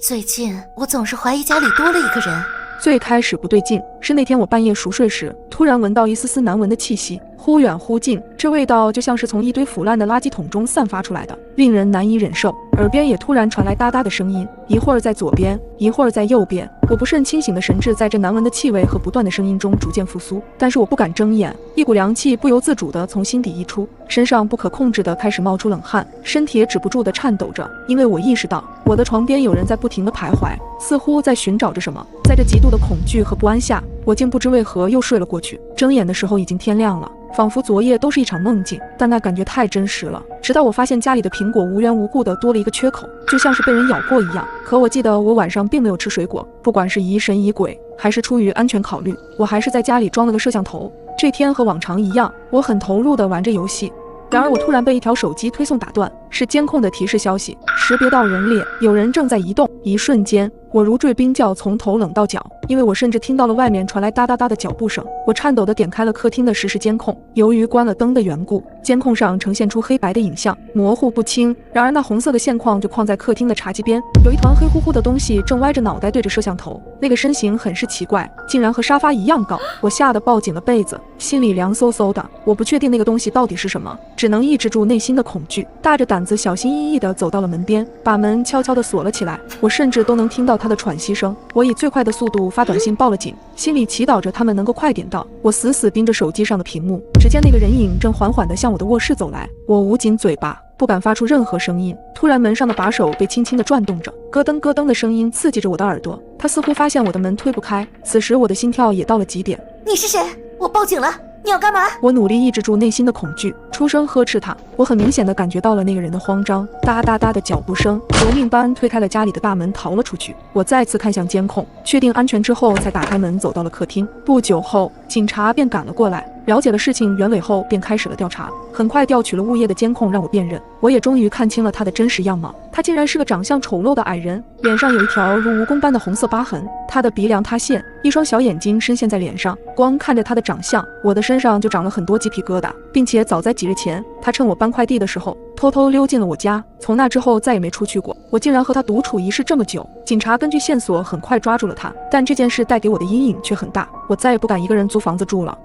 最近我总是怀疑家里多了一个人。最开始不对劲，是那天我半夜熟睡时，突然闻到一丝丝难闻的气息，忽远忽近，这味道就像是从一堆腐烂的垃圾桶中散发出来的，令人难以忍受。耳边也突然传来哒哒的声音，一会儿在左边，一会儿在右边。我不甚清醒的神智在这难闻的气味和不断的声音中逐渐复苏，但是我不敢睁眼，一股凉气不由自主地从心底溢出，身上不可控制地开始冒出冷汗，身体也止不住地颤抖着，因为我意识到我的床边有人在不停地徘徊，似乎在寻找着什么。在这极度的恐惧和不安下，我竟不知为何又睡了过去。睁眼的时候已经天亮了，仿佛昨夜都是一场梦境，但那感觉太真实了。直到我发现家里的苹果无缘无故的多了一个缺口，就像是被人咬过一样。可我记得我晚上并没有吃水果，不管是疑神疑鬼，还是出于安全考虑，我还是在家里装了个摄像头。这天和往常一样，我很投入地玩着游戏。然而我突然被一条手机推送打断，是监控的提示消息，识别到人列，有人正在移动。一瞬间，我如坠冰窖，从头冷到脚，因为我甚至听到了外面传来哒哒哒的脚步声。我颤抖地点开了客厅的实时监控，由于关了灯的缘故，监控上呈现出黑白的影像，模糊不清。然而那红色的线框就框在客厅的茶几边，有一团黑乎乎的东西正歪着脑袋对着摄像头，那个身形很是奇怪，竟然和沙发一样高。我吓得抱紧了被子，心里凉飕飕的。我不确定那个东西到底是什么，只能抑制住内心的恐惧，大着胆子小心翼翼地走到了门边，把门悄悄地锁了起来。我甚至都能听到他的喘息声。我以最快的速度发短信报了警，心里祈祷着他们能够快点到。我死死盯着手机上的屏幕，只见那个人影正缓缓地向我的卧室走来。我捂紧嘴巴，不敢发出任何声音。突然门上的把手被轻轻地转动着，咯噔咯噔的声音刺激着我的耳朵。他似乎发现我的门推不开，此时我的心跳也到了极点。你是谁？我报警了，你要干嘛？我努力抑制住内心的恐惧，出声呵斥他。我很明显地感觉到了那个人的慌张，哒哒哒的脚步声，夺命般推开了家里的大门，逃了出去。我再次看向监控，确定安全之后，才打开门走到了客厅。不久后，警察便赶了过来，了解了事情原委后，便开始了调查。很快调取了物业的监控让我辨认，我也终于看清了他的真实样貌。他竟然是个长相丑陋的矮人，脸上有一条如蜈蚣般的红色疤痕，他的鼻梁塌陷，一双小眼睛深陷在脸上。光看着他的长相，我的身上就长了很多鸡皮疙瘩，并且早在几日前，他趁我搬快递的时候偷偷溜进了我家，从那之后再也没出去过。我竟然和他独处一室这么久。警察根据线索很快抓住了他，但这件事带给我的阴影却很大，我再也不敢一个人租房子住了。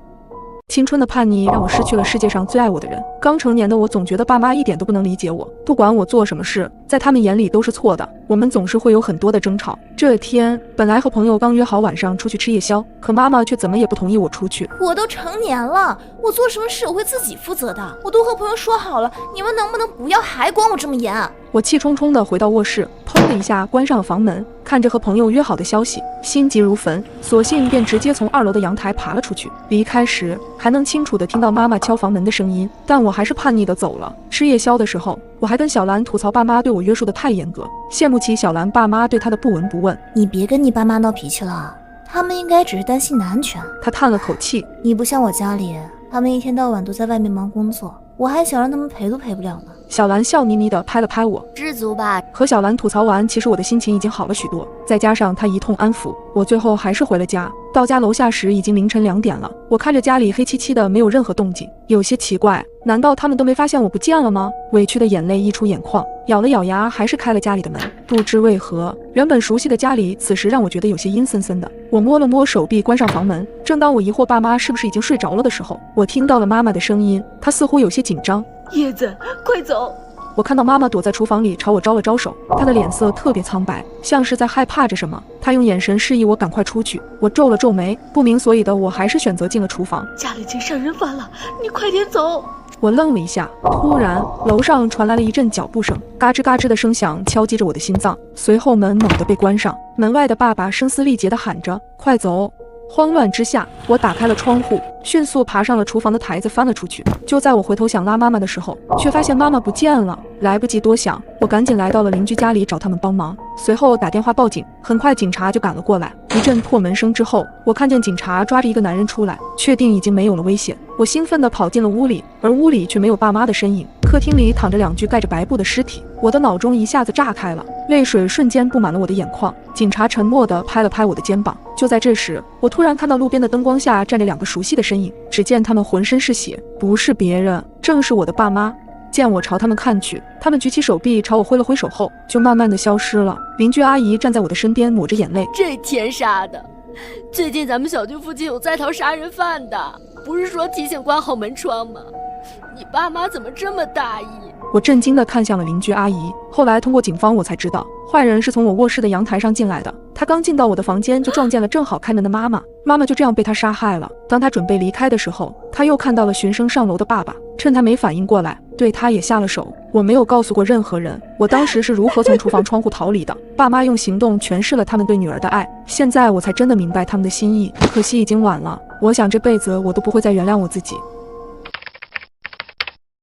青春的叛逆让我失去了世界上最爱我的人。刚成年的我总觉得爸妈一点都不能理解我，不管我做什么事，在他们眼里都是错的。我们总是会有很多的争吵。这天本来和朋友刚约好晚上出去吃夜宵，可妈妈却怎么也不同意我出去。我都成年了，我做什么事我会自己负责的。我都和朋友说好了，你们能不能不要还管我这么严？我气冲冲地回到卧室，砰的一下关上了房门，看着和朋友约好的消息，心急如焚，索性便直接从2楼的阳台爬了出去。离开时还能清楚地听到妈妈敲房门的声音，但我还是叛逆地走了。吃夜宵的时候，我还跟小兰吐槽爸妈对我约束得太严格，羡慕起小兰爸妈对她的不闻不问。你别跟你爸妈闹脾气了，他们应该只是担心你的安全。她叹了口气，你不像我家里，他们一天到晚都在外面忙工作，我还想让他们陪都陪不了呢。小兰笑眯眯地拍了拍我，知足吧。和小兰吐槽完，其实我的心情已经好了许多，再加上她一通安抚，我最后还是回了家。到家楼下时已经凌晨2点了，我看着家里黑漆漆的，没有任何动静，有些奇怪，难道他们都没发现我不见了吗？委屈的眼泪溢出眼眶，咬了咬牙，还是开了家里的门。不知为何，原本熟悉的家里此时让我觉得有些阴森森的。我摸了摸手臂，关上房门。正当我疑惑爸妈是不是已经睡着了的时候，我听到了妈妈的声音，她似乎有些紧张。叶子，快走！我看到妈妈躲在厨房里朝我招了招手，她的脸色特别苍白，像是在害怕着什么。她用眼神示意我赶快出去。我皱了皱眉，不明所以的我还是选择进了厨房。家里进杀人犯了，你快点走！我愣了一下，突然楼上传来了一阵脚步声，嘎吱嘎吱的声响敲击着我的心脏。随后门猛地被关上，门外的爸爸声嘶力竭地喊着：“快走！”慌乱之下，我打开了窗户，迅速爬上了厨房的台子，翻了出去。就在我回头想拉妈妈的时候，却发现妈妈不见了。来不及多想，我赶紧来到了邻居家里找他们帮忙，随后打电话报警。很快警察就赶了过来。一阵破门声之后，我看见警察抓着一个男人出来，确定已经没有了危险。我兴奋地跑进了屋里，而屋里却没有爸妈的身影。客厅里躺着2具盖着白布的尸体，我的脑中一下子炸开了，泪水瞬间布满了我的眼眶。警察沉默地拍了拍我的肩膀。就在这时，我突然看到路边的灯光下站着2个熟悉的身影，只见他们浑身是血，不是别人，正是我的爸妈。见我朝他们看去，他们举起手臂朝我挥了挥手后，就慢慢的消失了。邻居阿姨站在我的身边，抹着眼泪。这天杀的！最近咱们小区附近有在逃杀人犯的，不是说提醒关好门窗吗？你爸妈怎么这么大意？我震惊地看向了邻居阿姨，后来通过警方我才知道，坏人是从我卧室的阳台上进来的。他刚进到我的房间，就撞见了正好开门的妈妈，妈妈就这样被他杀害了。当他准备离开的时候，他又看到了循声上楼的爸爸，趁他没反应过来，对他也下了手。我没有告诉过任何人，我当时是如何从厨房窗户逃离的。爸妈用行动诠释了他们对女儿的爱，现在我才真的明白他们的心意，可惜已经晚了。我想这辈子我都不会再原谅我自己。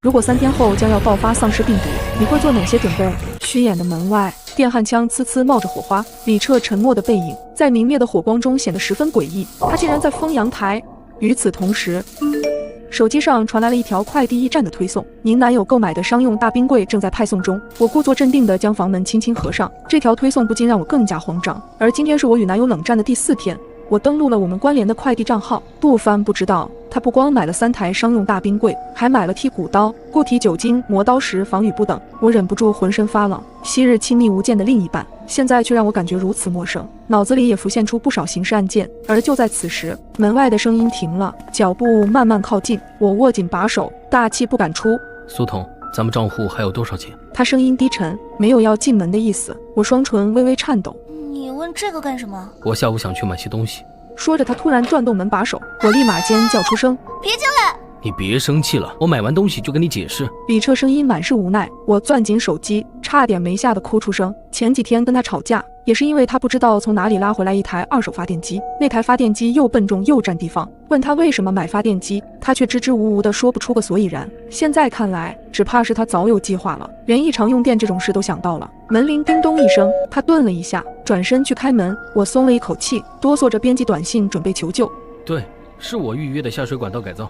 如果3天后将要爆发丧尸病毒，你会做哪些准备？虚掩的门外，电焊枪呲呲冒着火花，李彻沉默的背影在明灭的火光中显得十分诡异。他竟然在封阳台。与此同时，手机上传来了一条快递驿站的推送，您男友购买的商用大冰柜正在派送中。我故作镇定地将房门轻轻合上，这条推送不禁让我更加慌张。而今天是我与男友冷战的第4天。我登录了我们关联的快递账号，不翻不知道，他不光买了3台商用大冰柜，还买了剔骨刀、固体酒精、磨刀石、防雨布等。我忍不住浑身发冷，昔日亲密无间的另一半，现在却让我感觉如此陌生，脑子里也浮现出不少刑事案件。而就在此时，门外的声音停了，脚步慢慢靠近，我握紧把手，大气不敢出。苏童，咱们账户还有多少钱？他声音低沉，没有要进门的意思。我双唇微微颤抖。你问这个干什么？我下午想去买些东西。说着，他突然转动门把手，我立马尖叫出声：别进来！你别生气了，我买完东西就跟你解释。李彻声音满是无奈，我攥紧手机，差点没吓得哭出声。前几天跟他吵架，也是因为他不知道从哪里拉回来一台2手发电机，那台发电机又笨重又占地方。问他为什么买发电机，他却支支吾吾的说不出个所以然。现在看来，只怕是他早有计划了，连异常用电这种事都想到了。门铃叮咚一声，他顿了一下，转身去开门。我松了一口气，哆嗦着编辑短信准备求救。对，是我预约的下水管道改造，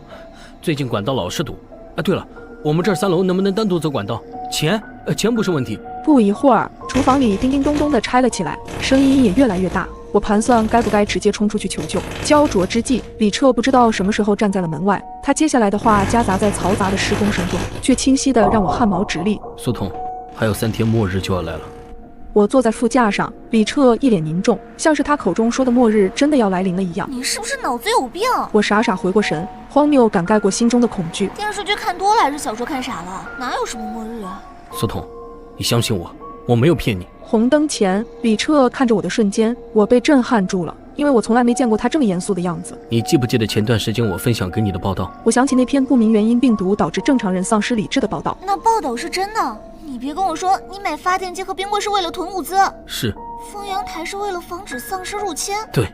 最近管道老是堵。对了，我们这儿3楼能不能单独走管道？钱不是问题。不一会儿，厨房里叮叮咚咚地拆了起来，声音也越来越大。我盘算该不该直接冲出去求救。焦灼之际，李彻不知道什么时候站在了门外，他接下来的话夹杂在嘈杂的施工声中，却清晰地让我汗毛直立。苏童，还有3天末日就要来了。我坐在副驾上，李彻一脸凝重，像是他口中说的末日真的要来临了一样。你是不是脑子有病？我傻傻回过神，荒谬感盖过心中的恐惧。电视剧看多了还是小说看傻了？哪有什么末日啊？苏童，你相信我，我没有骗你。红灯前，李彻看着我的瞬间，我被震撼住了，因为我从来没见过他这么严肃的样子。你记不记得前段时间我分享给你的报道？我想起那篇不明原因病毒导致正常人丧失理智的报道。那报道是真的？你别跟我说你买发电机和冰柜是为了囤物资。是。封阳台是为了防止丧尸入侵。对。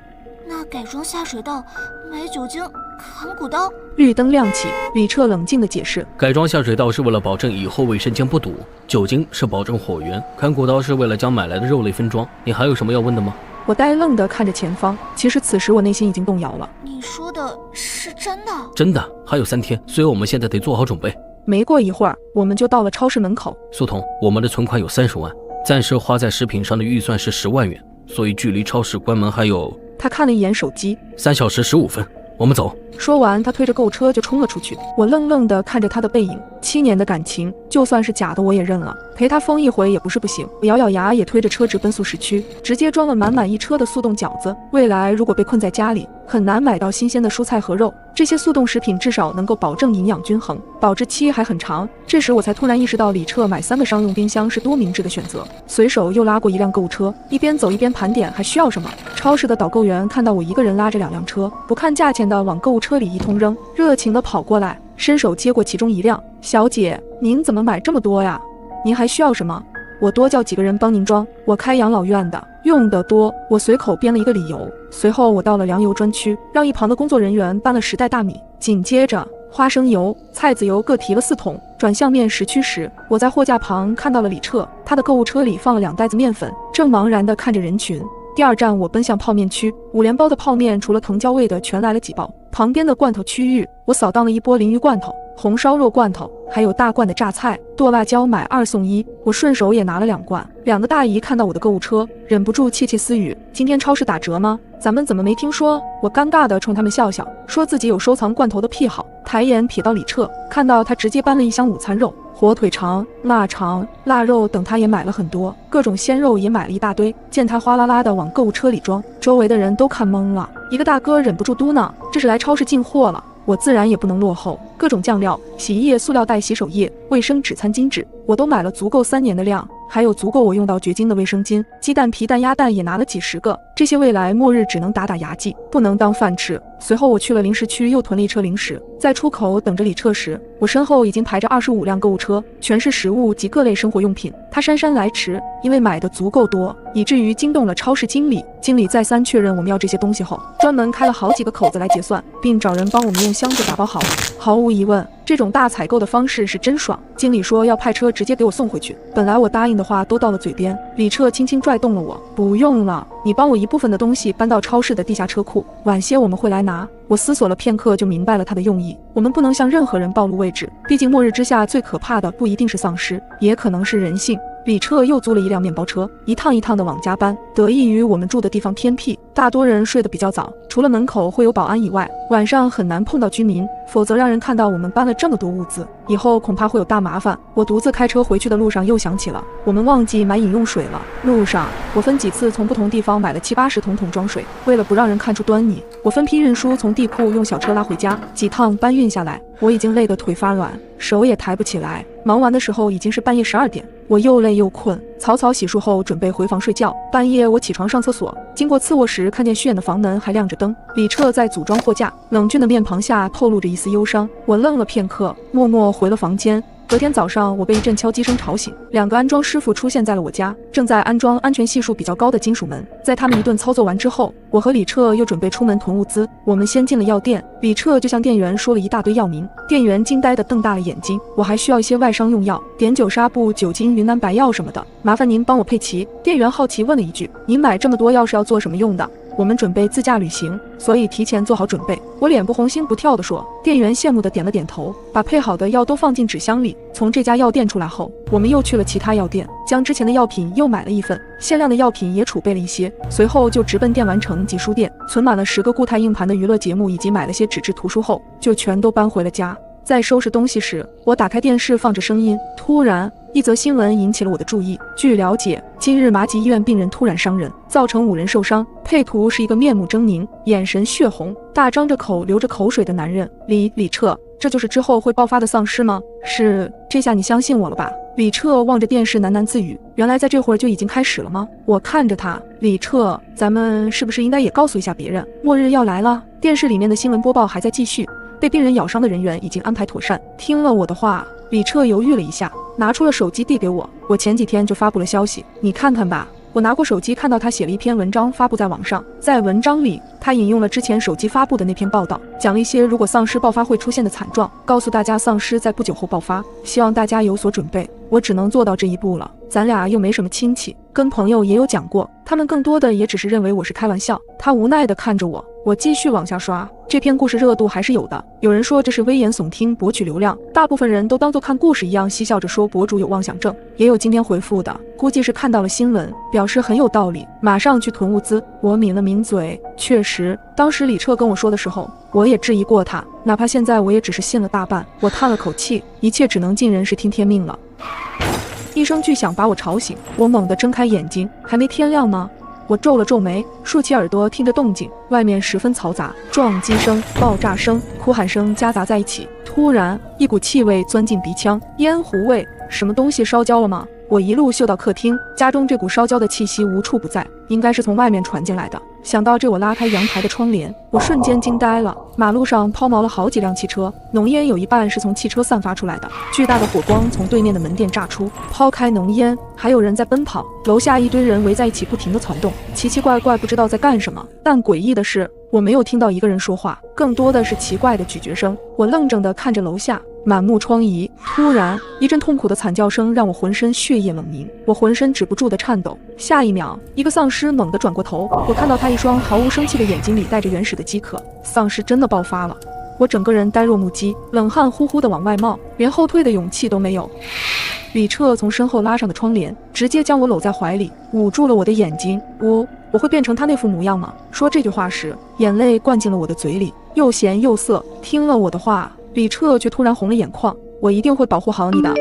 那改装下水道、买酒精、砍骨刀。绿灯亮起，李彻冷静地解释：改装下水道是为了保证以后卫生间不堵，酒精是保证火源，砍骨刀是为了将买来的肉类分装。你还有什么要问的吗？我呆愣地看着前方，其实此时我内心已经动摇了。你说的是真的？真的，还有3天，所以我们现在得做好准备。没过一会儿，我们就到了超市门口。苏童，我们的存款有30万，暂时花在食品上的预算是10万元，所以距离超市关门还有……他看了一眼手机，3小时15分，我们走。说完，他推着购车就冲了出去。我愣愣地看着他的背影，7年的感情，就算是假的我也认了，陪他疯一回也不是不行。我咬咬牙，也推着车直奔速食区，直接装了满满一车的速冻饺子。未来如果被困在家里，很难买到新鲜的蔬菜和肉，这些速冻食品至少能够保证营养均衡，保质期还很长。这时我才突然意识到，李彻买3个商用冰箱是多明智的选择。随手又拉过一辆购物车，一边走一边盘点还需要什么。超市的导购员看到我一个人拉着2辆车，不看价钱的往购物车里一通扔，热情地跑过来，伸手接过其中一辆。小姐，您怎么买这么多呀？您还需要什么？我多叫几个人帮您装。我开养老院的，用得多。我随口编了一个理由。随后我到了粮油专区，让一旁的工作人员搬了10袋大米，紧接着花生油、菜籽油各提了4桶。转向面食区时，我在货架旁看到了李彻，他的购物车里放了2袋子面粉，正茫然地看着人群。第2站我奔向泡面区，5连包的泡面除了藤椒味的全来了几包。旁边的罐头区域，我扫荡了一波鲮鱼罐头、红烧肉罐头，还有大罐的榨菜、剁辣椒买2送1。我顺手也拿了2罐。2个大姨看到我的购物车，忍不住窃窃私语：今天超市打折吗？咱们怎么没听说？我尴尬地冲他们笑笑，说自己有收藏罐头的癖好。抬眼瞥到李澈，看到他直接搬了一箱午餐肉、火腿肠、腊肠、腊肉等，他也买了很多，各种鲜肉也买了一大堆。见他哗啦啦地往购物车里装，周围的人都看懵了。一个大哥忍不住嘟囔：“这是来超市进货了。”我自然也不能落后，各种酱料、洗衣液、塑料袋、洗手液、卫生纸、餐巾纸，我都买了足够3年的量，还有足够我用到绝经的卫生巾。鸡蛋、皮蛋、鸭蛋也拿了几10个，这些未来末日只能打牙祭，不能当饭吃。随后我去了零食区，又囤了一车零食。在出口等着李澈时，我身后已经排着25辆购物车，全是食物及各类生活用品。他姗姗来迟，因为买的足够多，以至于惊动了超市经理。经理再三确认我们要这些东西后，专门开了好几个口子来结算，并找人帮我们用箱子打包好。毫无疑问，这种大采购的方式是真爽。经理说要派车直接给我送回去，本来我答应的话都到了嘴边，李澈轻轻拽动了我：“不用了，你帮我一部分的东西搬到超市的地下车库，晚些我们会来拿。”我思索了片刻，就明白了他的用意。我们不能向任何人暴露位置，毕竟末日之下最可怕的不一定是丧尸，也可能是人性。李澈又租了一辆面包车，一趟一趟的往家搬。得益于我们住的地方偏僻，大多人睡得比较早，除了门口会有保安以外，晚上很难碰到居民，否则让人看到我们搬了这么多物资，以后恐怕会有大麻烦。我独自开车回去的路上又想起了，我们忘记买饮用水了。路上我分几次从不同地方买了70-80桶装水，为了不让人看出端倪，我分批运输，从地库用小车拉回家。几趟搬运下来，我已经累得腿发软，手也抬不起来。忙完的时候已经是半夜12点，我又累又困，草草洗漱后准备回房睡觉。半夜我起床上厕所，经过次卧时，看见虚掩的房门还亮着灯，李澈在组装货架，冷峻的面庞下透露着一丝忧伤。我愣了片刻，默默回了房间。隔天早上，我被一阵敲击声吵醒，2个安装师傅出现在了我家，正在安装安全系数比较高的金属门。在他们一顿操作完之后，我和李澈又准备出门囤物资。我们先进了药店，李澈就向店员说了一大堆药名，店员惊呆地瞪大了眼睛。我还需要一些外伤用药，碘酒、纱布、酒精、云南白药什么的，麻烦您帮我配齐。店员好奇问了一句：“您买这么多药是要做什么用的？”我们准备自驾旅行，所以提前做好准备。我脸不红心不跳地说。店员羡慕地点了点头，把配好的药都放进纸箱里。从这家药店出来后，我们又去了其他药店，将之前的药品又买了一份，限量的药品也储备了一些。随后就直奔电玩城及书店，存满了10个固态硬盘的娱乐节目，以及买了些纸质图书后，就全都搬回了家。在收拾东西时，我打开电视放着声音，突然一则新闻引起了我的注意。据了解，今日麻吉医院病人突然伤人，造成5人受伤。配图是一个面目狰狞、眼神血红、大张着口流着口水的男人。李澈，这就是之后会爆发的丧尸吗？是，这下你相信我了吧？李澈望着电视喃喃自语，原来在这会儿就已经开始了吗？我看着他，李澈，咱们是不是应该也告诉一下别人，末日要来了？电视里面的新闻播报还在继续，被病人咬伤的人员已经安排妥善。听了我的话，李澈犹豫了一下，拿出了手机递给我。我前几天就发布了消息，你看看吧。我拿过手机，看到他写了一篇文章发布在网上，在文章里他引用了之前手机发布的那篇报道，讲了一些如果丧尸爆发会出现的惨状，告诉大家丧尸在不久后爆发，希望大家有所准备。我只能做到这一步了，咱俩又没什么亲戚，跟朋友也有讲过，他们更多的也只是认为我是开玩笑。他无奈地看着我，我继续往下刷。这篇故事热度还是有的，有人说这是危言耸听博取流量，大部分人都当作看故事一样嬉笑着说博主有妄想症，也有今天回复的，估计是看到了新闻，表示很有道理，马上去囤物资。我抿了抿嘴，确实，当时李澈跟我说的时候，我也质疑过他，哪怕现在我也只是信了大半。我叹了口气，一切只能尽人事听天命了。一声巨响把我吵醒，我猛地睁开眼睛，还没天亮吗？我皱了皱眉，竖起耳朵听着动静，外面十分嘈杂，撞击声、爆炸声、哭喊声夹杂在一起。突然，一股气味钻进鼻腔，烟糊味，什么东西烧焦了吗？我一路嗅到客厅，家中这股烧焦的气息无处不在，应该是从外面传进来的。想到这，我拉开阳台的窗帘，我瞬间惊呆了。马路上抛锚了好几辆汽车，浓烟有一半是从汽车散发出来的，巨大的火光从对面的门店炸出。抛开浓烟，还有人在奔跑，楼下一堆人围在一起不停地攒动，奇奇怪怪不知道在干什么。但诡异的是，我没有听到一个人说话，更多的是奇怪的咀嚼声。我愣怔地看着楼下，满目疮痍。突然，一阵痛苦的惨叫声让我浑身血液冷凝，我浑身止不住的颤抖。下一秒，一个丧尸猛地转过头，我看到他一双毫无生气的眼睛里带着原始的饥渴。丧尸真的爆发了！我整个人呆若木鸡，冷汗呼呼的往外冒，连后退的勇气都没有。李澈从身后拉上的窗帘，直接将我搂在怀里，捂住了我的眼睛。我会变成他那副模样吗？说这句话时，眼泪灌进了我的嘴里，又咸又涩。听了我的话，李彻却突然红了眼眶。我一定会保护好你的。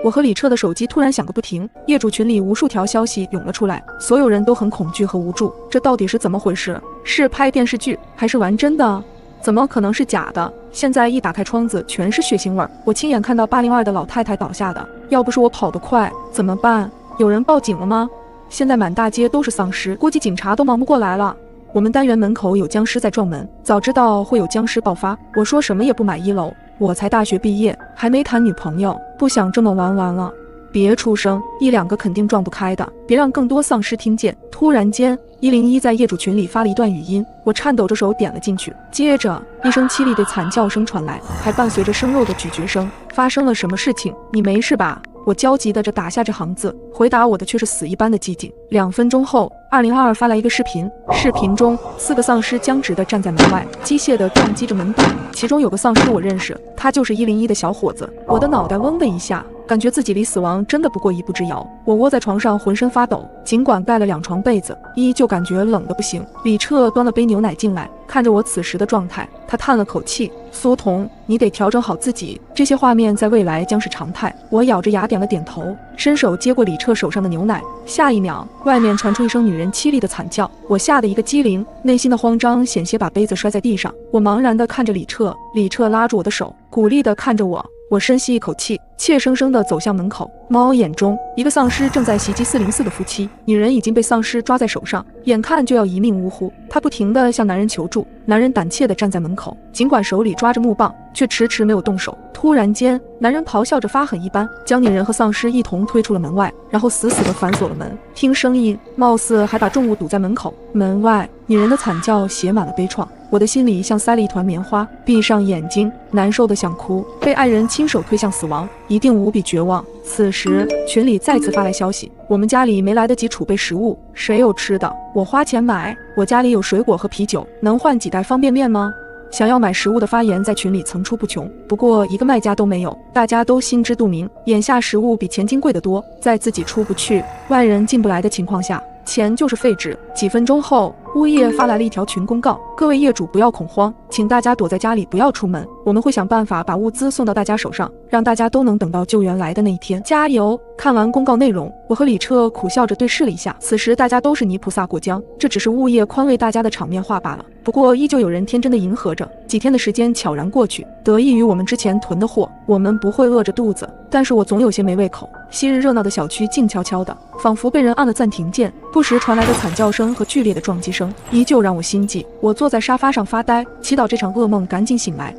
我和李彻的手机突然响个不停，业主群里无数条消息涌了出来，所有人都很恐惧和无助。这到底是怎么回事？是拍电视剧还是玩真的？怎么可能是假的？现在一打开窗子全是血腥味儿，我亲眼看到802的老太太倒下的，要不是我跑得快，怎么办？有人报警了吗？现在满大街都是丧尸，估计警察都忙不过来了。我们单元门口有僵尸在撞门，早知道会有僵尸爆发，我说什么也不买1楼。我才大学毕业，还没谈女朋友，不想这么玩完了。别出声，1、2个肯定撞不开的，别让更多丧尸听见。突然间，101在业主群里发了一段语音，我颤抖着手点了进去，接着一声凄厉的惨叫声传来，还伴随着生肉的咀嚼声。发生了什么事情？你没事吧？我焦急地打下这行字，回答我的却是死一般的寂静。2分钟后，202发来一个视频，视频中4个丧尸僵直地站在门外，机械地撞击着门板，其中有个丧尸我认识，他就是101的小伙子。我的脑袋嗡的一下，感觉自己离死亡真的不过一步之遥。我窝在床上浑身发抖，尽管盖了2床被子，依旧感觉冷得不行。李彻端了杯牛奶进来，看着我此时的状态，他叹了口气，苏童，你得调整好自己，这些画面在未来将是常态。我咬着牙点了点头，伸手接过李彻手上的牛奶。下一秒，外面传出一声女人凄厉的惨叫，我吓得一个机灵，内心的慌张险些把杯子摔在地上。我茫然地看着李彻，李彻拉住我的手，鼓励地看着我。我深吸一口气，怯生生地走向门口。猫眼中，一个丧尸正在袭击404的夫妻，女人已经被丧尸抓在手上，眼看就要一命呜呼。她不停地向男人求助，男人胆怯地站在门口，尽管手里抓着木棒，却迟迟没有动手。突然间，男人咆哮着发狠一般，将女人和丧尸一同推出了门外，然后死死地反锁了门。听声音，貌似还把重物堵在门口。门外，女人的惨叫写满了悲怆。我的心里像塞了一团棉花，闭上眼睛，难受的想哭。被爱人亲手推向死亡，一定无比绝望。此时，群里再次发来消息，我们家里没来得及储备食物，谁有吃的，我花钱买。我家里有水果和啤酒，能换几袋方便面吗？想要买食物的发言在群里层出不穷，不过一个卖家都没有。大家都心知肚明，眼下食物比钱金贵得多，在自己出不去，外人进不来的情况下，钱就是废纸。几分钟后，物业发来了一条群公告，各位业主不要恐慌，请大家躲在家里不要出门，我们会想办法把物资送到大家手上，让大家都能等到救援来的那一天，加油。看完公告内容，我和李彻苦笑着对视了一下，此时大家都是泥菩萨过江，这只是物业宽慰大家的场面话罢了。不过依旧有人天真的迎合着。几天的时间悄然过去，得益于我们之前囤的货，我们不会饿着肚子，但是我总有些没胃口。昔日热闹的小区静悄悄的，仿佛被人按了暂停键，不时传来的惨叫声和剧烈的撞击声依旧让我心悸。我坐在沙发上发呆，祈祷这场噩梦赶紧醒来。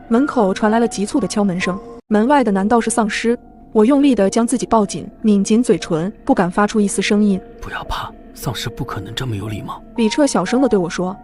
门口传来了急促的敲门声，门外的难道是丧尸？我用力地将自己抱紧，抿紧嘴唇，不敢发出一丝声音。不要怕，丧尸不可能这么有礼貌。李彻小声地对我说。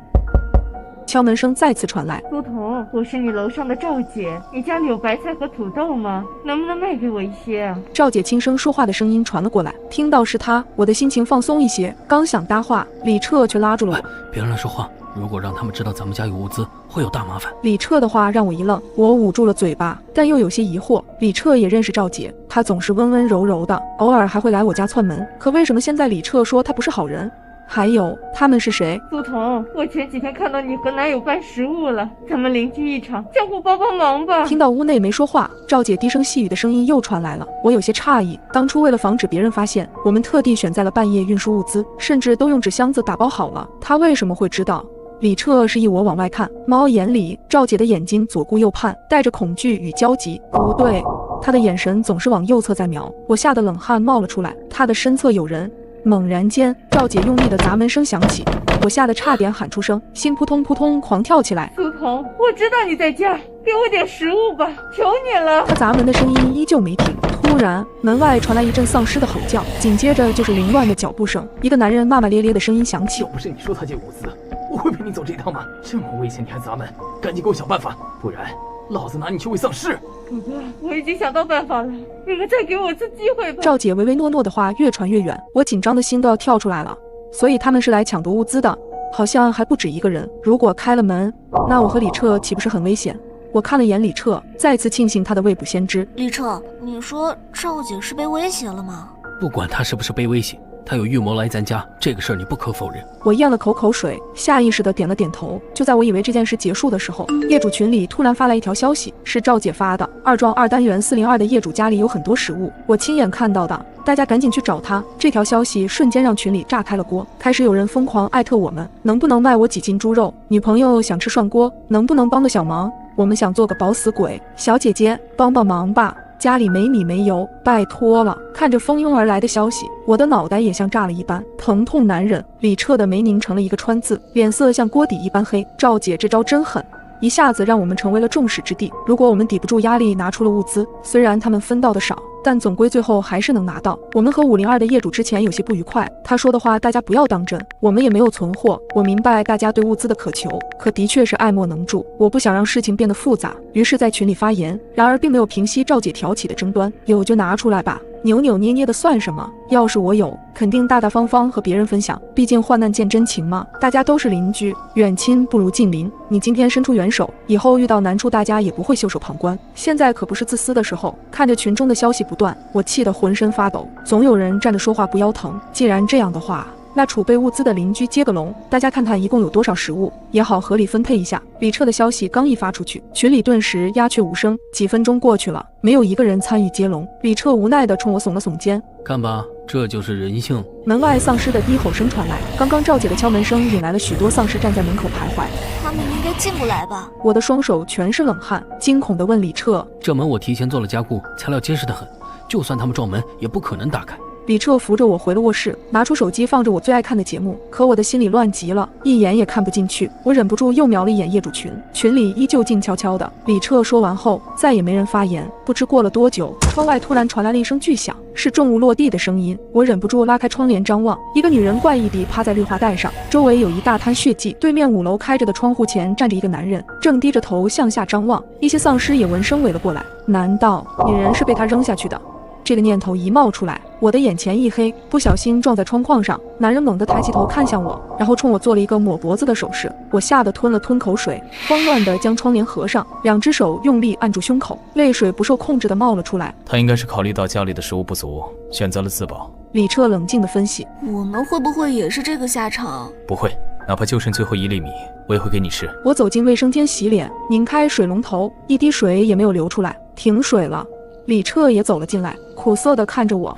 敲门声再次传来，苏童，我是你楼上的赵姐，你家里有白菜和土豆吗？能不能卖给我一些啊？赵姐轻声说话的声音传了过来，听到是她，我的心情放松一些，刚想搭话，李彻却拉住了我。别乱说话，如果让他们知道咱们家有物资，会有大麻烦。李彻的话让我一愣，我捂住了嘴巴，但又有些疑惑。李彻也认识赵姐，她总是温温柔柔的，偶尔还会来我家串门，可为什么现在李彻说她不是好人？还有他们是谁？苏童，我前几天看到你和男友搬食物了，咱们邻居一场，相互帮帮忙吧。听到屋内没说话，赵姐低声细语的声音又传来了，我有些诧异。当初为了防止别人发现，我们特地选在了半夜运输物资，甚至都用纸箱子打包好了，她为什么会知道？李彻示意我往外看，猫眼里赵姐的眼睛左顾右盼，带着恐惧与焦急。不对，她的眼神总是往右侧在瞄，我吓得冷汗冒了出来。她的身侧有人。猛然间，赵姐用力的砸门声响起，我吓得差点喊出声，心扑通扑通狂跳起来。苏童，我知道你在家，给我点食物吧，求你了。她砸门的声音依旧没停，突然门外传来一阵丧尸的吼叫，紧接着就是凌乱的脚步声，一个男人骂骂咧咧的声音响起。要不是你说他借物资，我会陪你走这一趟吗？这么危险你还砸门，赶紧给我想办法，不然老子拿你去喂丧尸！哥哥，我已经想到办法了，你们再给我次机会吧。赵姐唯唯诺诺的话越传越远，我紧张的心都要跳出来了。所以他们是来抢夺物资的，好像还不止一个人。如果开了门，那我和李彻岂不是很危险？我看了眼李彻，再次庆幸他的未卜先知。李彻，你说赵姐是被威胁了吗？不管她是不是被威胁，他有预谋来咱家，这个事儿你不可否认。我咽了口水，下意识地点了点头。就在我以为这件事结束的时候，业主群里突然发来一条消息，是赵姐发的。2幢2单元402的业主家里有很多食物，我亲眼看到的，大家赶紧去找他。这条消息瞬间让群里炸开了锅，开始有人疯狂艾特我们，能不能卖我几斤猪肉？女朋友想吃涮锅，能不能帮个小忙？我们想做个饱死鬼，小姐姐帮帮忙吧。家里没米没油，拜托了！看着蜂拥而来的消息，我的脑袋也像炸了一般，疼痛难忍。李彻的眉拧成了一个川字，脸色像锅底一般黑。赵姐这招真狠，一下子让我们成为了众矢之的。如果我们抵不住压力拿出了物资，虽然他们分到的少，但总归最后还是能拿到。我们和502的业主之前有些不愉快，他说的话大家不要当真，我们也没有存货。我明白大家对物资的渴求，可的确是爱莫能助。我不想让事情变得复杂，于是在群里发言，然而并没有平息赵姐挑起的争端。有就拿出来吧，扭扭捏捏的算什么？要是我有，肯定大大方方和别人分享，毕竟患难见真情嘛。大家都是邻居，远亲不如近邻。你今天伸出援手，以后遇到难处大家也不会袖手旁观。现在可不是自私的时候。看着群中的消息不断，我气得浑身发抖。总有人站着说话不腰疼，既然这样的话，那储备物资的邻居接个龙，大家看看一共有多少食物，也好合理分配一下。李彻的消息刚一发出去，群里顿时鸦雀无声。几分钟过去了，没有一个人参与接龙。李彻无奈地冲我耸了耸肩，看吧，这就是人性。门外丧尸的低吼声传来，刚刚赵姐的敲门声引来了许多丧尸站在门口徘徊。他们应该进不来吧？我的双手全是冷汗，惊恐地问李彻：这门我提前做了加固，材料结实得很，就算他们撞门也不可能打开。李彻扶着我回了卧室，拿出手机放着我最爱看的节目，可我的心里乱极了，一眼也看不进去。我忍不住又瞄了一眼业主群，群里依旧静悄悄的。李彻说完后，再也没人发言。不知过了多久，窗外突然传来了一声巨响，是重物落地的声音。我忍不住拉开窗帘张望，一个女人怪异地趴在绿化带上，周围有一大滩血迹。对面5楼开着的窗户前站着一个男人，正低着头向下张望。一些丧尸也闻声围了过来。难道女人是被他扔下去的？这个念头一冒出来，我的眼前一黑，不小心撞在窗框上。男人猛地抬起头看向我，然后冲我做了一个抹脖子的手势。我吓得吞了吞口水，慌乱地将窗帘合上，2只手用力按住胸口，泪水不受控制地冒了出来。他应该是考虑到家里的食物不足，选择了自保。李彻冷静地分析，我们会不会也是这个下场？不会，哪怕就剩最后1粒米，我也会给你吃。我走进卫生间洗脸，拧开水龙头，一滴水也没有流出来，停水了。李彻也走了进来，苦涩地看着我。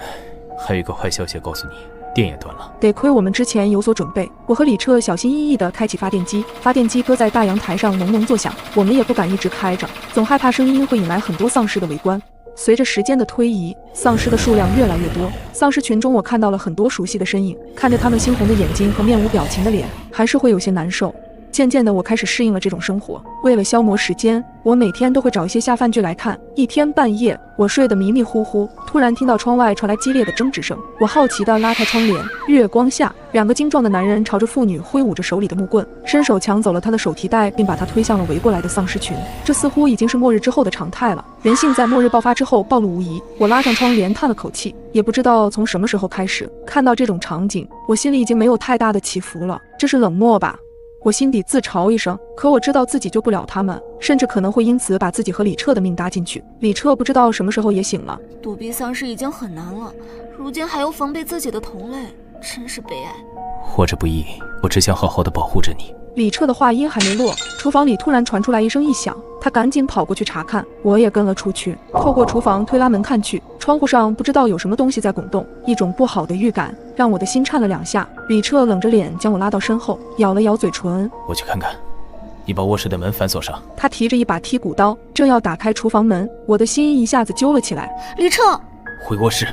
还有一个坏消息告诉你，电也断了。得亏我们之前有所准备，我和李彻小心翼翼地开启发电机，发电机搁在大阳台上隆隆作响，我们也不敢一直开着，总害怕声音会引来很多丧尸的围观。随着时间的推移，丧尸的数量越来越多。丧尸群中我看到了很多熟悉的身影，看着他们猩红的眼睛和面无表情的脸，还是会有些难受。渐渐的，我开始适应了这种生活。为了消磨时间，我每天都会找一些下饭剧来看。一天半夜，我睡得迷迷糊糊，突然听到窗外传来激烈的争执声。我好奇地拉开窗帘，月光下，2个精壮的男人朝着妇女挥舞着手里的木棍，伸手抢走了她的手提袋，并把她推向了围过来的丧尸群。这似乎已经是末日之后的常态了。人性在末日爆发之后暴露无遗。我拉上窗帘，叹了口气，也不知道从什么时候开始，看到这种场景，我心里已经没有太大的起伏了。这是冷漠吧？我心底自嘲一声，可我知道自己救不了他们，甚至可能会因此把自己和李彻的命搭进去。李彻不知道什么时候也醒了。躲避丧尸已经很难了，如今还要防备自己的同类，真是悲哀。活着不易，我只想好好的保护着你。李彻的话音还没落，厨房里突然传出来一声异响，他赶紧跑过去查看，我也跟了出去。透过厨房推拉门看去，窗户上不知道有什么东西在滚动，一种不好的预感让我的心颤了2下。李彻冷着脸将我拉到身后，咬了咬嘴唇，我去看看。你把卧室的门反锁上。他提着一把剔骨刀，正要打开厨房门，我的心一下子揪了起来。李彻，回卧室，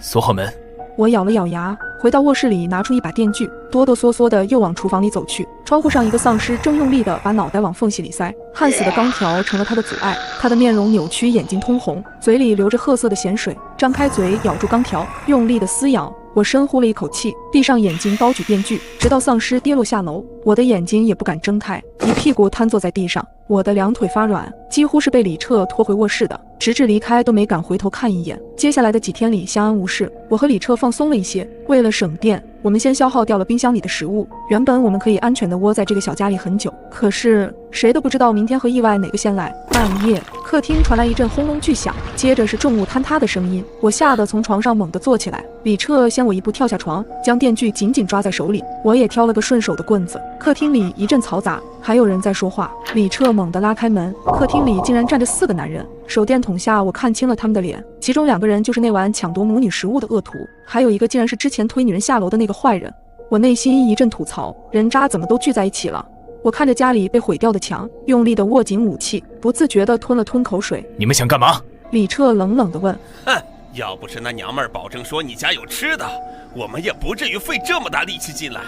锁好门。我咬了咬牙，回到卧室里拿出一把电锯，哆哆嗦嗦的又往厨房里走去。窗户上一个丧尸正用力的把脑袋往缝隙里塞，焊死的钢条成了他的阻碍。他的面容扭曲，眼睛通红，嘴里流着褐色的咸水，张开嘴咬住钢条，用力的撕咬。我深呼了一口气，闭上眼睛，高举电锯，直到丧尸跌落下楼，我的眼睛也不敢睁开，一屁股瘫坐在地上。我的2腿发软，几乎是被李彻拖回卧室的，直至离开都没敢回头看一眼。接下来的几天里相安无事，我和李彻放松了一些。为了省电，我们先消耗掉了冰箱里的食物，原本我们可以安全地窝在这个小家里很久，可是谁都不知道明天和意外哪个先来。半夜，客厅传来一阵轰隆巨响，接着是重物坍塌的声音，我吓得从床上猛地坐起来。李彻先我一步跳下床，将电锯紧紧抓在手里，我也挑了个顺手的棍子。客厅里一阵嘈杂，还有人在说话。李彻猛地拉开门，客厅里竟然站着4个男人，手电筒下我看清了他们的脸，其中2个人就是那晚抢夺母女食物的恶徒，还有一个竟然是之前推女人下楼的那个坏人。我内心一阵吐槽，人渣怎么都聚在一起了。我看着家里被毁掉的墙，用力地握紧武器，不自觉地吞了吞口水。你们想干嘛？李彻冷冷地问。哼，要不是那娘们儿保证说你家有吃的，我们也不至于费这么大力气进来。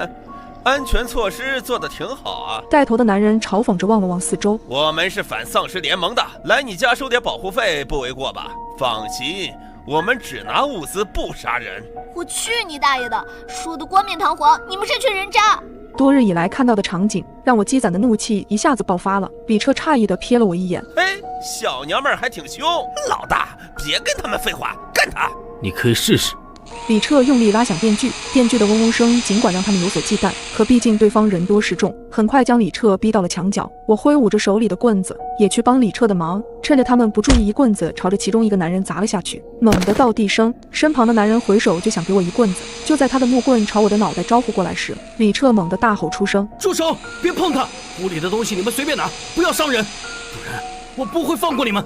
哼，安全措施做得挺好啊。带头的男人嘲讽着望了望四周。我们是反丧尸联盟的，来你家收点保护费不为过吧？放心，我们只拿物资不杀人。我去你大爷的，说的冠冕堂皇，你们这群人渣！多日以来看到的场景让我积攒的怒气一下子爆发了。李彻诧异地瞥了我一眼，哎，小娘们儿还挺凶，老大别跟他们废话，干他！你可以试试。李彻用力拉响电锯，电锯的嗡嗡声尽管让他们有所忌惮，可毕竟对方人多势众，很快将李彻逼到了墙角。我挥舞着手里的棍子，也去帮李彻的忙，趁着他们不注意，一棍子朝着其中一个男人砸了下去。猛地倒地声，身旁的男人回手就想给我一棍子，就在他的木棍朝我的脑袋招呼过来时，李彻猛地大吼出声：住手，别碰他，屋里的东西你们随便拿，不要伤人，不然我不会放过你们。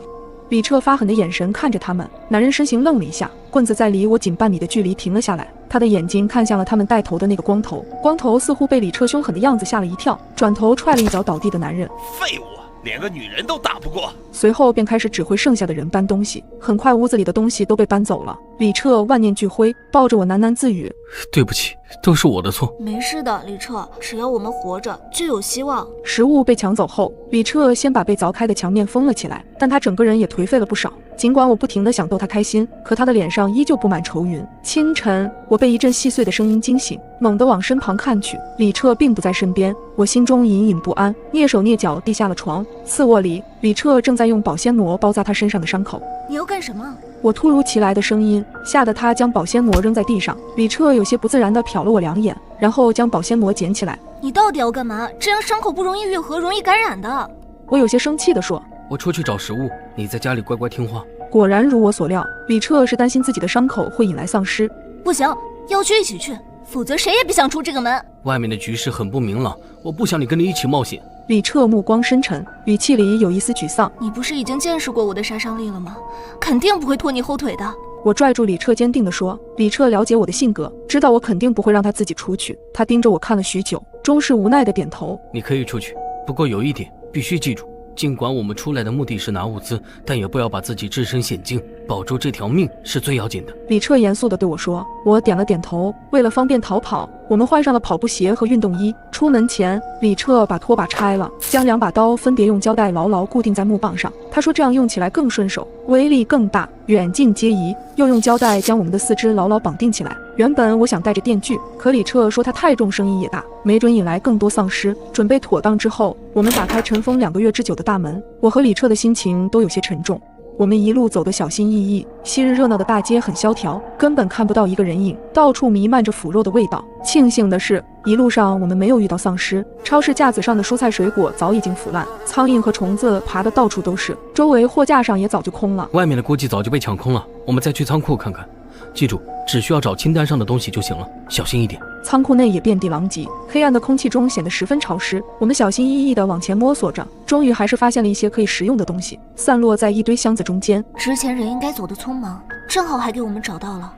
李彻发狠的眼神看着他们，男人身形愣了一下，棍子在离我仅半米的距离停了下来，他的眼睛看向了他们带头的那个光头，光头似乎被李彻凶狠的样子吓了一跳，转头踹了一脚倒地的男人。废物，连个女人都打不过。随后便开始指挥剩下的人搬东西，很快屋子里的东西都被搬走了。李彻万念俱灰，抱着我喃喃自语：对不起，都是我的错。没事的，李彻，只要我们活着就有希望。食物被抢走后，李彻先把被凿开的墙面封了起来，但他整个人也颓废了不少。尽管我不停地想逗他开心，可他的脸上依旧布满愁云。清晨，我被一阵细碎的声音惊醒，猛地往身旁看去，李彻并不在身边，我心中隐隐不安，蹑手蹑脚地下了床。次卧里，李彻正在用保鲜膜包扎他身上的伤口。你要干什么？我突如其来的声音吓得他将保鲜膜扔在地上。李彻有些不自然地瞟了我2眼，然后将保鲜膜捡起来。你到底要干嘛？这样伤口不容易愈合，容易感染的。我有些生气地说：我出去找食物，你在家里乖乖听话。果然如我所料，李彻是担心自己的伤口会引来丧尸。不行，要去一起去，否则谁也别想出这个门。外面的局势很不明朗，我不想你跟你一起冒险。李彻目光深沉，语气里有一丝沮丧。你不是已经见识过我的杀伤力了吗？肯定不会拖你后腿的。我拽住李彻坚定地说。李彻了解我的性格，知道我肯定不会让他自己出去。他盯着我看了许久，终是无奈地点头。你可以出去，不过有一点必须记住，尽管我们出来的目的是拿物资，但也不要把自己置身险境，保住这条命是最要紧的。李彻严肃地对我说。我点了点头。为了方便逃跑，我们换上了跑步鞋和运动衣。出门前，李彻把拖把拆了，将2把刀分别用胶带牢牢固定在木棒上。他说这样用起来更顺手，威力更大，远近皆宜。又用胶带将我们的4肢牢牢绑定起来。原本我想带着电锯，可李彻说他太重，声音也大，没准引来更多丧尸。准备妥当之后，我们打开尘封2个月之久的大门。我和李彻的心情都有些沉重。我们一路走得小心翼翼，昔日热闹的大街很萧条，根本看不到一个人影，到处弥漫着腐肉的味道。庆幸的是，一路上我们没有遇到丧尸。超市架子上的蔬菜水果早已经腐烂，苍蝇和虫子爬得到处都是，周围货架上也早就空了。外面的估计早就被抢空了，我们再去仓库看看。记住，只需要找清单上的东西就行了，小心一点。仓库内也遍地狼藉，黑暗的空气中显得十分潮湿。我们小心翼翼地往前摸索着，终于还是发现了一些可以食用的东西，散落在一堆箱子中间。之前人应该走得匆忙，正好还给我们找到了。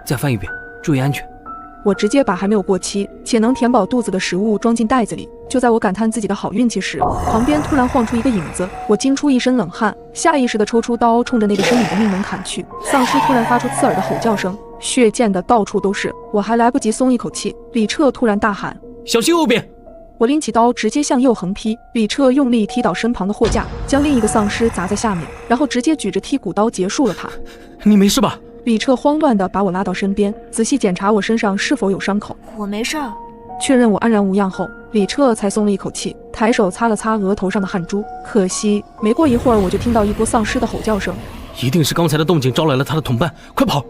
再翻一遍，注意安全。我直接把还没有过期且能填饱肚子的食物装进袋子里。就在我感叹自己的好运气时，旁边突然晃出一个影子，我惊出一身冷汗，下意识地抽出刀冲着那个身影的命门砍去。丧尸突然发出刺耳的吼叫声，血溅的到处都是。我还来不及松一口气，李彻突然大喊：小心右边！我拎起刀直接向右横劈，李彻用力踢倒身旁的货架，将另一个丧尸砸在下面，然后直接举着剔骨刀结束了他。你没事吧？李彻慌乱地把我拉到身边，仔细检查我身上是否有伤口。我没事儿。确认我安然无恙后，李彻才松了一口气，抬手擦了擦额头上的汗珠。可惜没过一会儿，我就听到一波丧尸的吼叫声。一定是刚才的动静招来了他的同伴，快跑！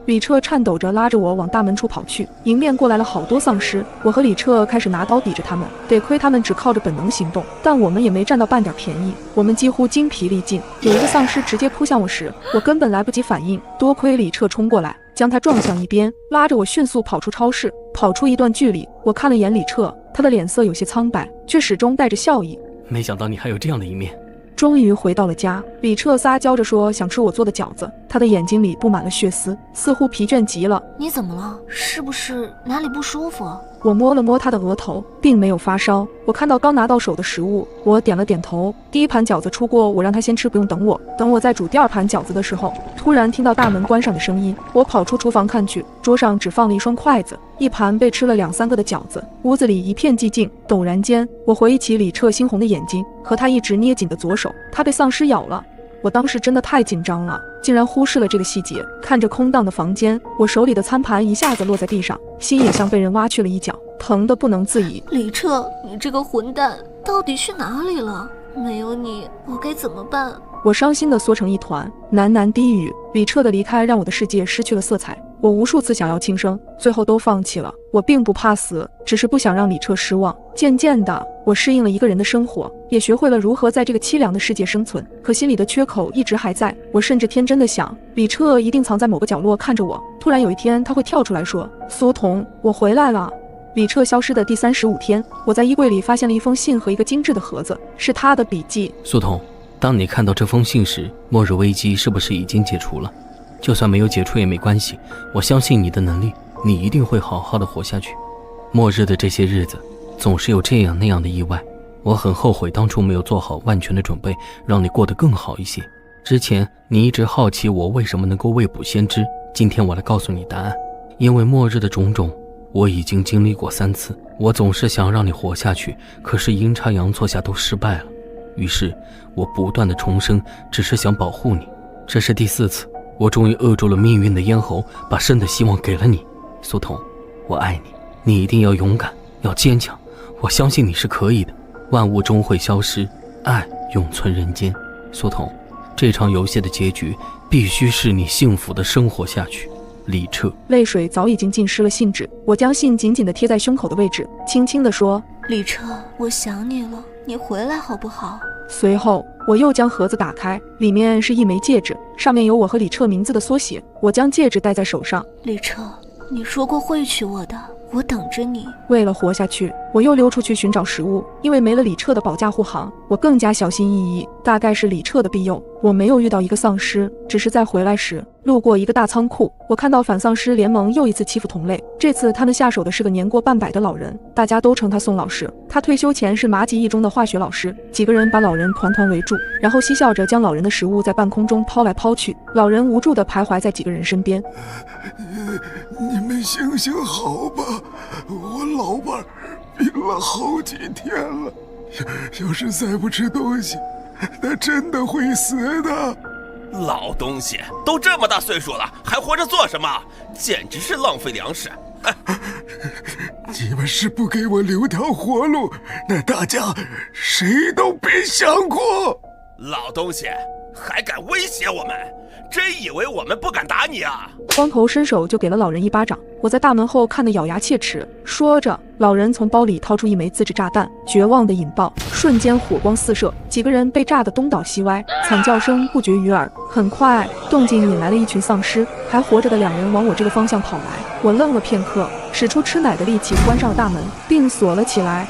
李彻颤抖着拉着我往大门处跑去，迎面过来了好多丧尸，我和李彻开始拿刀抵着他们。得亏他们只靠着本能行动，但我们也没占到半点便宜，我们几乎精疲力尽。有一个丧尸直接扑向我时，我根本来不及反应，多亏李彻冲过来，将他撞向一边，拉着我迅速跑出超市。跑出一段距离，我看了眼李彻，他的脸色有些苍白，却始终带着笑意。没想到你还有这样的一面。终于回到了家，李彻撒娇着说想吃我做的饺子，他的眼睛里布满了血丝，似乎疲倦极了。你怎么了？是不是哪里不舒服？我摸了摸他的额头，并没有发烧。我看到刚拿到手的食物，我点了点头。第一盘饺子出锅，我让他先吃，不用等我。等我在煮第二盘饺子的时候，突然听到大门关上的声音，我跑出厨房看去，桌上只放了一双筷子，一盘被吃了2、3个的饺子。屋子里一片寂静。陡然间，我回忆起李彻猩红的眼睛和他一直捏紧的左手，他被丧尸咬了。我当时真的太紧张了，竟然忽视了这个细节。看着空荡的房间，我手里的餐盘一下子落在地上，心也像被人挖去了一角，疼得不能自已。李彻，你这个混蛋到底去哪里了？没有你，我该怎么办？我伤心地缩成一团，喃喃低语。李彻的离开让我的世界失去了色彩，我无数次想要轻生，最后都放弃了。我并不怕死，只是不想让李彻失望。渐渐的，我适应了一个人的生活，也学会了如何在这个凄凉的世界生存。可心里的缺口一直还在。我甚至天真的想，李彻一定藏在某个角落看着我，突然有一天他会跳出来说：“苏童，我回来了。”李彻消失的第35天，我在衣柜里发现了一封信和一个精致的盒子，是他的笔记。苏童，当你看到这封信时，末日危机是不是已经解除了？就算没有解除也没关系，我相信你的能力，你一定会好好的活下去。末日的这些日子，总是有这样那样的意外，我很后悔当初没有做好万全的准备，让你过得更好一些。之前你一直好奇我为什么能够未卜先知，今天我来告诉你答案。因为末日的种种，我已经经历过3次，我总是想让你活下去，可是阴差阳错下都失败了。于是我不断的重生，只是想保护你。这是第4次，我终于扼住了命运的咽喉，把生的希望给了你。苏童，我爱你，你一定要勇敢，要坚强，我相信你是可以的。万物终会消失，爱永存人间。苏童，这场游戏的结局必须是你幸福的生活下去。李彻。泪水早已经浸湿了信纸，我将信紧紧地贴在胸口的位置，轻轻地说：“李彻，我想你了，你回来好不好？”随后我又将盒子打开，里面是一枚戒指，上面有我和李彻名字的缩写。我将戒指戴在手上。李彻，你说过会娶我的，我等着你。为了活下去，我又溜出去寻找食物，因为没了李彻的保驾护航，我更加小心翼翼。大概是李彻的庇佑，我没有遇到一个丧尸，只是在回来时路过一个大仓库，我看到反丧尸联盟又一次欺负同类。这次他们下手的是个年过半百的老人，大家都称他宋老师。他退休前是麻吉一中的化学老师。几个人把老人团团围住，然后嬉笑着将老人的食物在半空中抛来抛去。老人无助地徘徊在几个人身边。你们行行好吧，我老伴病了好几天了，要是再不吃东西，那真的会死的。老东西，都这么大岁数了，还活着做什么？简直是浪费粮食！你们是不给我留条活路，那大家谁都别想过。老东西，还敢威胁我们？真以为我们不敢打你啊？光头伸手就给了老人一巴掌。我在大门后看得咬牙切齿。说着，老人从包里掏出一枚自制炸弹，绝望的引爆，瞬间火光四射，几个人被炸得东倒西歪，惨叫声不绝于耳。很快，动静引来了一群丧尸，还活着的2人往我这个方向跑来。我愣了片刻，使出吃奶的力气关上了大门，并锁了起来。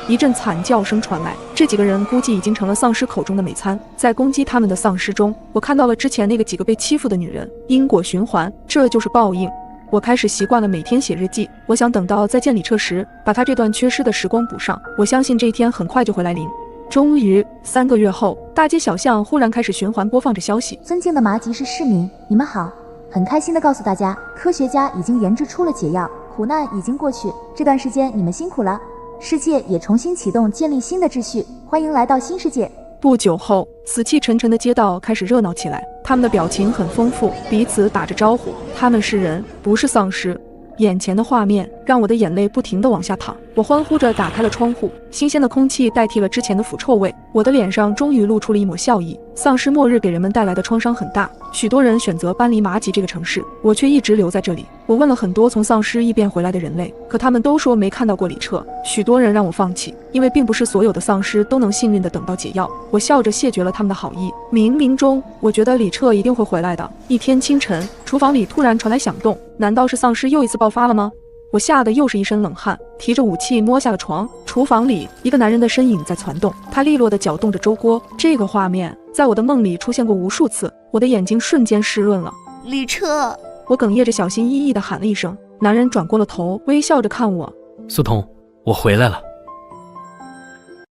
一阵惨叫声传来，这几个人估计已经成了丧尸口中的美餐。在攻击他们的丧尸中，我看到了之前那个几个被欺负的女人。因果循环，这就是报应。我开始习惯了每天写日记，我想等到再见李彻时，把他这段缺失的时光补上。我相信这一天很快就会来临。终于，3个月后，大街小巷忽然开始循环播放着消息：尊敬的麻吉市市民，你们好！很开心地告诉大家，科学家已经研制出了解药，苦难已经过去，这段时间你们辛苦了。世界也重新启动，建立新的秩序，欢迎来到新世界。不久后，死气沉沉的街道开始热闹起来，他们的表情很丰富，彼此打着招呼。他们是人，不是丧尸。眼前的画面让我的眼泪不停地往下淌。我欢呼着打开了窗户，新鲜的空气代替了之前的腐臭味，我的脸上终于露出了一抹笑意。丧尸末日给人们带来的创伤很大，许多人选择搬离马吉这个城市，我却一直留在这里。我问了很多从丧尸异变回来的人类，可他们都说没看到过李彻。许多人让我放弃，因为并不是所有的丧尸都能幸运地等到解药。我笑着谢绝了他们的好意。冥冥中，我觉得李彻一定会回来的。一天清晨，厨房里突然传来响动，难道是丧尸又一次爆发了吗？我吓得又是一身冷汗，提着武器摸下了床。厨房里，一个男人的身影在攒动，他利落地搅动着粥锅。这个画面在我的梦里出现过无数次，我的眼睛瞬间湿润了。李彻，我哽咽着小心翼翼地喊了一声。男人转过了头，微笑着看我。苏童，我回来了。